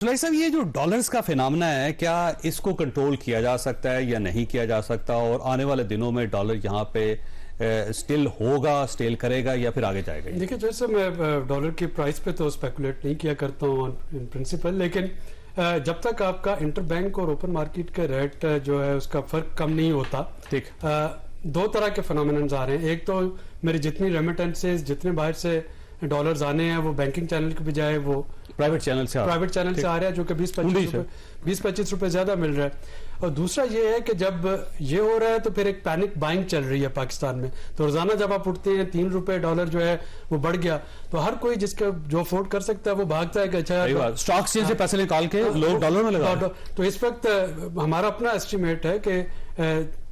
सुलाई साहब, ये जो डॉलर्स का फिनोमेना है, क्या इसको कंट्रोल किया जा सकता है या नहीं किया जा सकता, और आने वाले दिनों में डॉलर यहाँ पे स्टिल होगा, स्टेल करेगा या फिर आगे जाएगा? देखिए, जैसे मैं डॉलर की प्राइस पे तो स्पेकुलेट नहीं किया करता हूँ इन प्रिंसिपल, लेकिन जब तक आपका इंटरबैंक और ओपन मार्केट के रेट जो है उसका फर्क कम नहीं होता, ठीक, दो तरह के फिनोमेनन्स आ रहे हैं। एक तो मेरी जितनी रेमिटेंसेस, जितने बाहर से डॉलर्स आने हैं वो बैंकिंग चैनल के बजाय वो प्राइवेट चैनल से आ रहा है, जो कि 20-25 रुपए ज्यादा मिल रहा है। और दूसरा ये है कि जब ये हो रहा है तो फिर एक पैनिक बाइंग चल रही है पाकिस्तान में। तो रोजाना जब आप उठते हैं 3 रुपए डॉलर जो है वो बढ़ गया, तो हर कोई जिसका जो अफोर्ड कर सकता है वो भागता है कि अच्छा स्टॉक एक्सचेंज से पैसे निकाल के लोग डॉलर में लगा। तो इस वक्त हमारा अपना एस्टिमेट है कि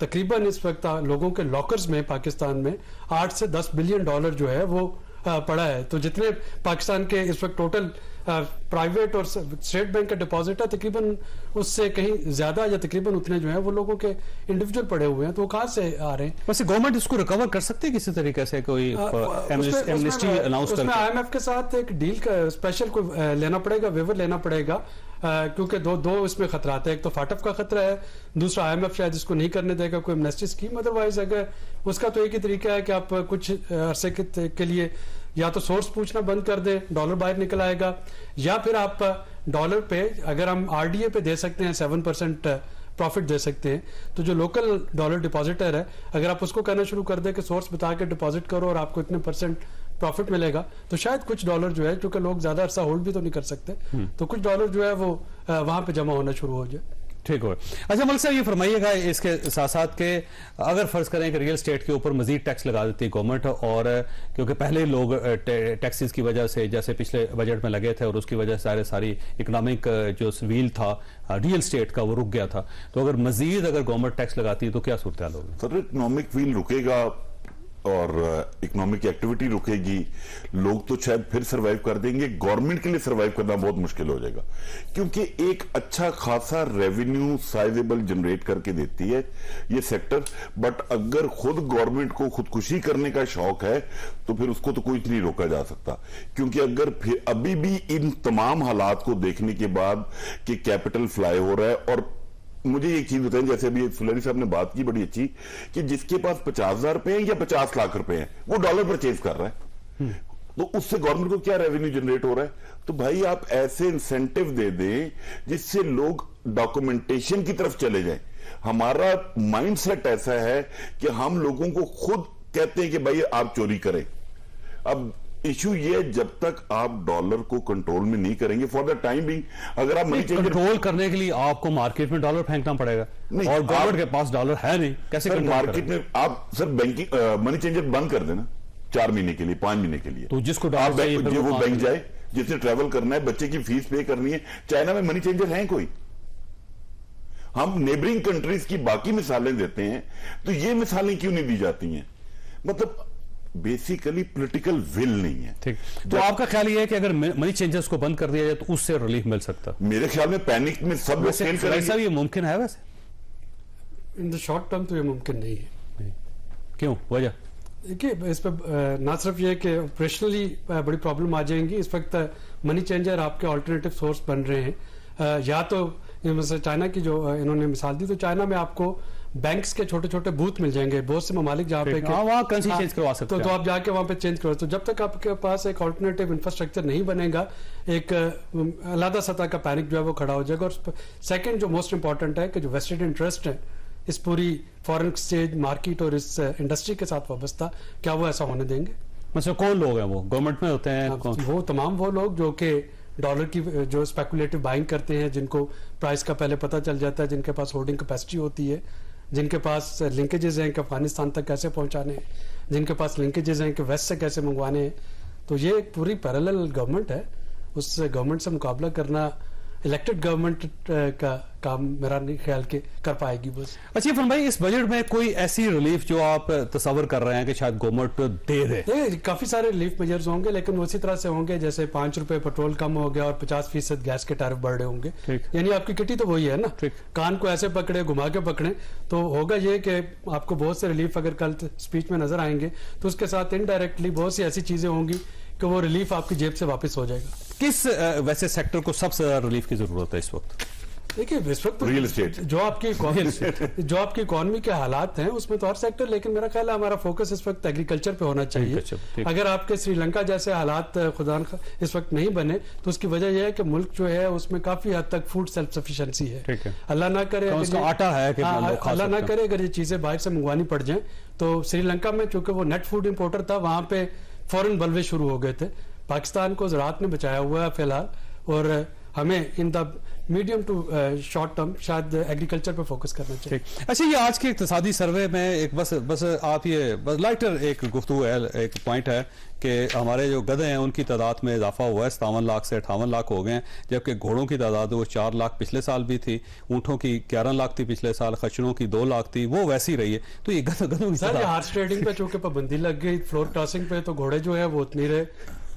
तकरीबन इस वक्त लोगों के लॉकर्स में पाकिस्तान में 8 से 10 बिलियन डॉलर जो है वो पड़ा है। तो जितने पाकिस्तान के इस वक्त टोटल प्राइवेट और स्टेट बैंक का डिपॉजिट है, तकरीबन उससे कहीं ज्यादा या तकरीबन उतने जो है वो लोगों के इंडिविजुअल पड़े हुए हैं। तो वो कहाँ से आ रहे हैं? वैसे गवर्नमेंट इसको रिकवर कर सकती है किसी तरीके से, कोई एमनेस्टी अनाउंस करके? IMF के साथ एक डील का स्पेशल को लेना पड़ेगा, वेवर लेना पड़ेगा, क्योंकि दो इसमें खतरात है। एक तो फाटफ का खतरा है, दूसरा IMF शायद इसको नहीं करने देगा कोई एमनेस्टी स्कीम। अदरवाइज अगर उसका तो एक ही तरीका है कि आप कुछ अरसे के लिए या तो सोर्स पूछना बंद कर दे, डॉलर बाहर निकल आएगा, या फिर आप डॉलर पे अगर हम RDA पे दे सकते हैं 7% प्रॉफिट दे सकते हैं, तो जो लोकल डॉलर डिपॉजिटर है अगर आप उसको कहना शुरू कर दे कि सोर्स बता के डिपॉजिट करो और आपको इतने % प्रॉफिट मिलेगा, तो शायद कुछ डॉलर जो है, क्योंकि लोग ज्यादा अरसा होल्ड भी तो नहीं कर सकते, तो कुछ डॉलर जो है वो वहां पे जमा होना शुरू हो जाए। ठीक हो। अच्छा मलिक साहब, ये फरमाइएगा इसके साथ साथ के अगर फर्ज करें कि रियल स्टेट के ऊपर मजीद टैक्स लगा देती है गवर्नमेंट, और क्योंकि पहले लोग टैक्सेस की वजह से जैसे पिछले बजट में लगे थे और उसकी वजह से सारी इकोनॉमिक जो व्हील था रियल स्टेट का वो रुक गया था, तो अगर मजीद अगर गवर्नमेंट टैक्स लगाती है तो क्या सूरत हाल होगी? सर, इकोनॉमिक व्हील रुकेगा और इकोनॉमिक एक्टिविटी रुकेगी, लोग तो शायद फिर सरवाइव कर देंगे। गवर्नमेंट के लिए सरवाइव करना बहुत मुश्किल हो जाएगा, क्योंकि एक अच्छा खासा रेवेन्यू साइजेबल जनरेट करके देती है ये सेक्टर। बट अगर खुद गवर्नमेंट को खुदकुशी करने का शौक है तो फिर उसको तो कोई नहीं रोका जा सकता, क्योंकि अगर फिर अभी भी इन तमाम हालात को देखने के बाद कि कैपिटल फ्लाई हो रहा है, और मुझे एक चीज बताएं, जैसे अभी सुलैरी साहब ने बात की बड़ी अच्छी, कि जिसके पास 50,000 रुपए हैं या 50 लाख रुपए हैं वो डॉलर परचेज कर रहा है, तो उससे गवर्नमेंट को क्या रेवेन्यू जनरेट हो रहा है? तो भाई आप ऐसे इंसेंटिव दे दें जिससे लोग डॉक्यूमेंटेशन की तरफ चले जाएं। हमारा माइंडसेट ऐसा है कि हम लोगों को खुद कहते हैं कि भाई आप चोरी करें। अब इशू ये, जब तक आप डॉलर को कंट्रोल में नहीं करेंगे फॉर द टाइम बिंग, अगर आप मनी चेंजर कंट्रोल करने के लिए आपको मार्केट में डॉलर फेंकना पड़ेगा, और गवर्नमेंट के पास डॉलर है नहीं, कैसे मार्केट में आप सर बैंकिंग मनी चेंजर बंद कर देना 4 महीने के लिए, 5 महीने के लिए, तो जिसको वो बैंक जाए, जिसने ट्रैवल करना है, बच्चे की फीस पे करनी है। चाइना में मनी चेंजर है कोई? हम नेबरिंग कंट्रीज की बाकी मिसालें देते हैं, तो ये मिसालें क्यों नहीं दी जाती हैं? मतलब बेसिकली पॉलिटिकल विल नहीं है। ठीक, तो आपका ख्याल ये है कि अगर मनी चेंजर्स को बंद कर दिया जाए तो उससे रिलीफ मिल सकता? मेरे ख्याल में पैनिक में सब लोग फेल करेंगे। ये मुमकिन है वैसे इन द शॉर्ट टर्म? तो ये मुमकिन नहीं है। क्यों? वजह देखिए, इस पर ना सिर्फ ये कि ऑपरेशनली बड़ी प्रॉब्लम आ जाएंगी। इस वक्त मनी चेंजर आपके ऑल्टरनेटिव सोर्स बन रहे हैं, या तो चाइना की जो इन्होंने मिसाल दी, तो चाइना में आपको बैंक्स के छोटे छोटे बूथ मिल जाएंगे, बहुत से ममालिक जहाँ पे वहाँ करेंसी चेंज करवा सकते हैं, तो आप जाके वहाँ पे चेंज करो। तो जब तक आपके पास एक ऑल्टरनेटिव इंफ्रास्ट्रक्चर नहीं बनेगा, एक अलग सतह का पैनिक जो है वो खड़ा हो जाएगा। और सेकंड जो मोस्ट इंपॉर्टेंट है कि जो वेस्टेड इंटरेस्ट है इस पूरी फॉरेन एक्सचेंज मार्केट और इस इंडस्ट्री के साथ वाबस्ता, क्या वो ऐसा होने देंगे? मतलब कौन लोग हैं वो गवर्नमेंट में होते हैं? वो तमाम वो लोग जो कि डॉलर की जो स्पेकुलेटिव बाइंग करते हैं, जिनको प्राइस का पहले पता चल जाता है, जिनके पास होल्डिंग कैपेसिटी होती है, जिनके पास लिंकेजेस हैं कि अफगानिस्तान तक कैसे पहुंचाने हैं, जिनके पास लिंकेजेस हैं कि वेस्ट से कैसे मंगवाने हैं। तो ये एक पूरी पैरेलल गवर्नमेंट है, उस गवर्नमेंट से मुकाबला करना इलेक्टेड गवर्नमेंट का काम मेरा नहीं ख्याल के कर पाएगी बस। अच्छा इरफान भाई, इस बजट में कोई ऐसी रिलीफ जो आप तस्वर कर रहे हैं कि शायद गवर्नमेंट दे दे? काफी सारे रिलीफ मेजर्स होंगे, लेकिन वो उसी तरह से होंगे जैसे 5 रुपए पेट्रोल कम हो गया और 50% गैस के टैरिफ बढ़ रहे होंगे। यानी आपकी किटी तो वही है ना, कान को ऐसे पकड़े घुमा के पकड़े, तो होगा ये कि आपको बहुत से रिलीफ अगर कल स्पीच में नजर आएंगे, तो उसके साथ इनडायरेक्टली बहुत सी ऐसी चीजें होंगी कि वो रिलीफ आपकी जेब से वापस हो जाएगा। किस वैसे सेक्टर को सबसे ज्यादा रिलीफ की जरूरत है इस वक्त? देखिए इस वक्त Real estate। जो आपकी इकोनॉमी के हालात हैं उसमें तो हर सेक्टर, लेकिन मेरा ख्याल है हमारा फोकस इस वक्त एग्रीकल्चर पे होना चाहिए। Agriculture, ठीक। अगर आपके श्रीलंका जैसे हालात खुदा न इस वक्त नहीं बने तो उसकी वजह यह है कि मुल्क जो है उसमें काफी हद तक फूड सेल्फ सफिशिएंसी है। ठीक है। अल्लाह ना करे तो उसका आटा है कि लोग खा अल्लाह ना सकते हैं। करे अगर ये चीजें बाहर से मंगवानी पड़ जाए तो श्रीलंका में चूंकि वो नेट फूड इंपोर्टर था, वहां पे फौरन बलवे शुरू हो गए थे। पाकिस्तान को ज़राअत ने बचाया हुआ है फिलहाल, और हमें in the medium to short term शायद एग्रीकल्चर पे फोकस करना चाहिए। ठीक। अच्छा, ये आज के इक्तिसादी सर्वे में एक बस आप ये बस लाइटर एक गुफ्तगू है, एक पॉइंट है कि हमारे जो गधे हैं उनकी तादाद में इजाफा हुआ है, 57 लाख से 58 लाख हो गए हैं, जबकि घोड़ों की तादाद वो 4 लाख पिछले साल भी थी, ऊँटों की 11 लाख थी पिछले साल, खच्चरों की 2 लाख थी, वो वैसी रही है। तो ये गधों की सर ये तादाद हार्स ट्रेडिंग पे चूंकि पाबंदी लग गई, फ्लोर क्रॉसिंग पे, तो घोड़े जो है वो उतनी रहे,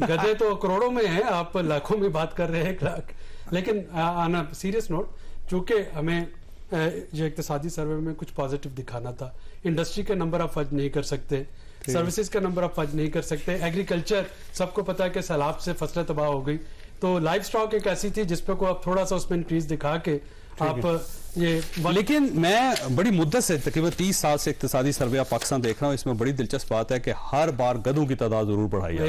गधे तो करोड़ों में हैं, आप लाखों में बात कर रहे हैं, 1 लाख। लेकिन ऑन अ सीरियस नोट, चूंकि हमें ये इक्तिसादी सर्वे में कुछ पॉजिटिव दिखाना था, इंडस्ट्री के नंबर आप फर्ज नहीं कर सकते, सर्विसेज का नंबर आप फर्ज नहीं कर सकते, एग्रीकल्चर सबको पता है कि सैलाब से फसलें तबाह हो गई, तो लाइफ स्टॉक एक ऐसी थी जिसपे को आप थोड़ा सा उसमें इंक्रीज दिखा के आप ये लेकिन मैं बड़ी मुद्दत से तकरीबन 30 साल से इक्तिसादी सर्वे ऑफ पाकिस्तान देख रहा हूँ, इसमें बड़ी दिलचस्प बात है कि हर बार गधों की तादाद जरूर बढ़ाई जाती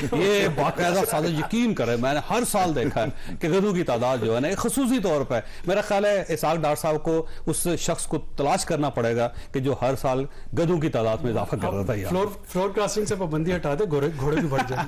है। ये बाकायदा सादा यकीन करें, मैंने हर साल देखा है कि गधों की तादाद जो है ना खसूसी तौर पर, मेरा ख्याल है इसाक डार साहब को उस शख्स को तलाश करना पड़ेगा कि जो हर साल गधों की तादाद में इजाफा कर रहा था। फ्लोर क्रॉसिंग से पाबंदी हटा दे, घोड़े भी बढ़ जाए।